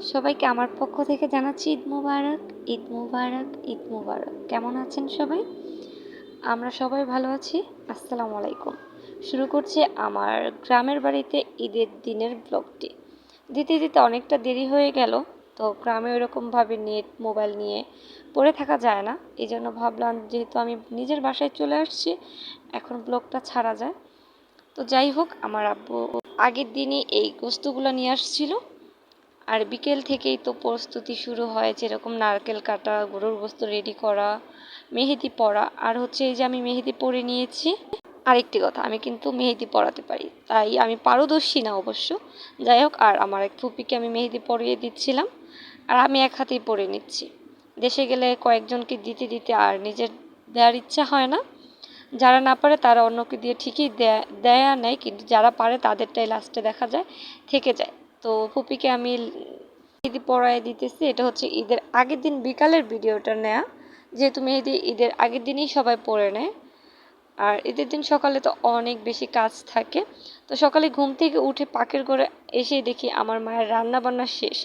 সবাইকে আমার পক্ষ থেকে জানাচ্ছি ঈদ মুবারক, ঈদ মুবারক, ঈদ মুবারক। কেমন আছেন সবাই? আমরা সবাই ভালো আছি। আসসালামু আলাইকুম। শুরু করছি আমার গ্রামের বাড়িতে ঈদের দিনের ব্লগটি। দিতে দিতে অনেকটা দেরি হয়ে গেল, তো গ্রামে ওইরকমভাবে নেট মোবাইল নিয়ে পড়ে থাকা যায় না। এই জন্য ভাবলাম যেহেতু আমি নিজের বাসায় চলে আসছি, এখন ব্লগটা ছাড়া যায়। তো যাই হোক, আমার আব্বু আগের দিনই এই গোস্তগুলো নিয়ে আসছিল। আর বিকেল থেকেই তো প্রস্তুতি শুরু হয়, যেরকম নারকেল কাটা, গরুর গোস্ত রেডি করা, মেহেদি পরা। আর হচ্ছে এই যে আমি মেহেদি পরে নিয়েছি। আরেকটি কথা, আমি কিন্তু মেহেদি পরাতে পারি, তাই আমি পারদর্শী না অবশ্য। যাই হোক, আর আমার এক ফুপিকে আমি মেহেদি পরিয়ে দিচ্ছিলাম, আর আমি এক হাতেই পরে নিচ্ছি। দেশে গেলে কয়েকজনকে দিতে দিতে আর নিজের দেওয়ার ইচ্ছা হয় না। যারা না পারে তারা অন্যকে দিয়ে ঠিকই দেয় আর নেয়, কিন্তু যারা পারে তাদেরটাই লাস্টে দেখা যায় থেকে যায়। তো ফুপিকে আমি মেহেদি পরায় দিতেছি। এটা হচ্ছে ঈদের আগের দিন বিকালের ভিডিওটা নেয়া, যেহেতু মেহেদি ঈদের আগের দিনই সবাই পরে নেয়। আর ঈদের দিন সকালে তো অনেক বেশি কাজ থাকে। তো সকালে ঘুম থেকে উঠে পাকের ঘরে এসেই দেখি আমার মায়ের রান্না বান্না শেষ।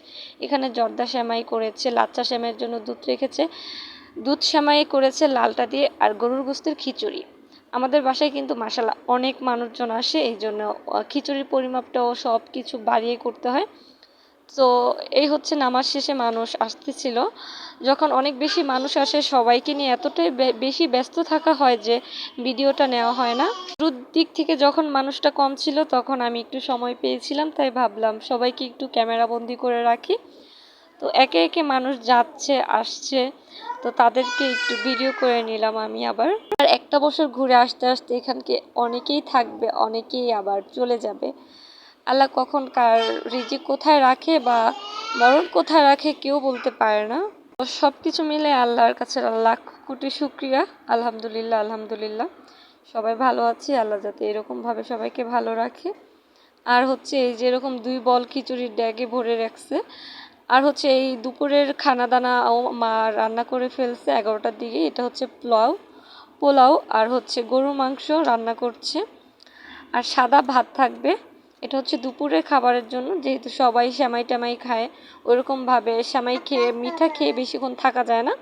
এখানে জর্দা সেমাই করেছে, লাচ্চা সেমাইয়ের জন্য দুধ রেখেছে, দুধ সেমাই করেছে লালটা দিয়ে, আর গরুর গোস্তের খিচুড়ি। আমাদের বাসায় কিন্তু মাশাআল্লাহ অনেক মানুষজন আসে, এই জন্য খিচুড়ির পরিমাপটাও সব কিছু বাড়িয়ে করতে হয়। তো এই হচ্ছে নামাজ শেষে মানুষ আসতেছিল। যখন অনেক বেশি মানুষ আসে, সবাইকে নিয়ে এতটাই বেশি ব্যস্ত থাকা হয় যে ভিডিওটা নেওয়া হয় না। শুরুর দিক থেকে যখন মানুষটা কম ছিল, তখন আমি একটু সময় পেয়েছিলাম, তাই ভাবলাম সবাইকে একটু ক্যামেরা বন্দি করে রাখি। তো একে একে মানুষ যাচ্ছে আসছে, তো তাদেরকে একটু ভিডিও করে নিলাম আমি আবার। আর একটা বছর ঘুরে আসতে আসতে এখানকে অনেকেই থাকবে, অনেকেই আবার চলে যাবে। আল্লাহ কখন কার রিজিক কোথায় রাখে বা মরণ কোথায় রাখে কেউ বলতে পারে না। সব কিছু মিলে আল্লাহর কাছে লাখ কোটি শুকরিয়া। আলহামদুলিল্লাহ, আলহামদুলিল্লাহ সবাই ভালো আছি। আল্লাহ যাতে এরকমভাবে সবাইকে ভালো রাখে। আর হচ্ছে এই যেরকম 2 বল খিচুড়ির ড্যাগে ভরে রাখছে। আর হচ্ছে এই দুপুরের খানা দানা মা রান্না করে ফেলছে 11টার দিকে। এটা হচ্ছে পোলাও আর হচ্ছে গরুর মাংস রান্না করছে, আর সাদা ভাত থাকবে। এটা হচ্ছে দুপুরের খাবারের জন্য, যেহেতু সবাই সেমাই টেমাই খায়, ওইরকমভাবে সেমাই খেয়ে মিঠা খেয়ে বেশিক্ষণ থাকা যায় না।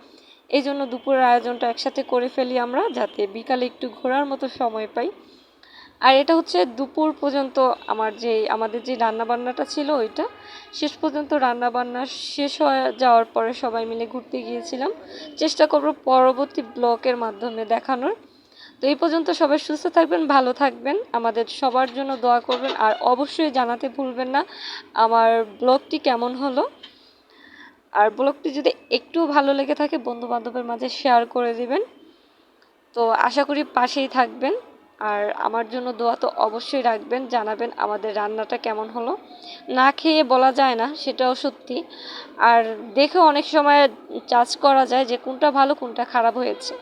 এই জন্য দুপুরের আয়োজনটা একসাথে করে ফেলি আমরা, যাতে বিকালে একটু ঘোরার মতো সময় পাই। আর এটা হচ্ছে দুপুর পর্যন্ত আমাদের যে রান্নাবান্নাটা ছিল ওইটা শেষ পর্যন্ত। রান্নাবান্না শেষ হয়ে যাওয়ার পরে সবাই মিলে ঘুরতে গিয়েছিলাম। চেষ্টা করব পরবর্তী ব্লগের মাধ্যমে দেখানোর। তো এই পর্যন্ত সবাই সুস্থ থাকবেন, ভালো থাকবেন, আমাদের সবার জন্য দোয়া করবেন। আর অবশ্যই জানাতে ভুলবেন না আমার ব্লগটি কেমন হলো। আর ব্লগটি যদি একটু ভালো লেগে থাকে, বন্ধু বান্ধবের মাঝে শেয়ার করে দিবেন। তো আশা করি পাশেই থাকবেন। আর আমার জন্য দোয়া তো অবশ্যই রাখবেন, জানাবেন আমাদের রান্নাটা কেমন হলো। না খেয়ে বলা যায় না, সেটাও সত্যি। আর দেখে অনেক সময় জাজ করা যায় যে কোনটা ভালো কোনটা খারাপ হয়েছে।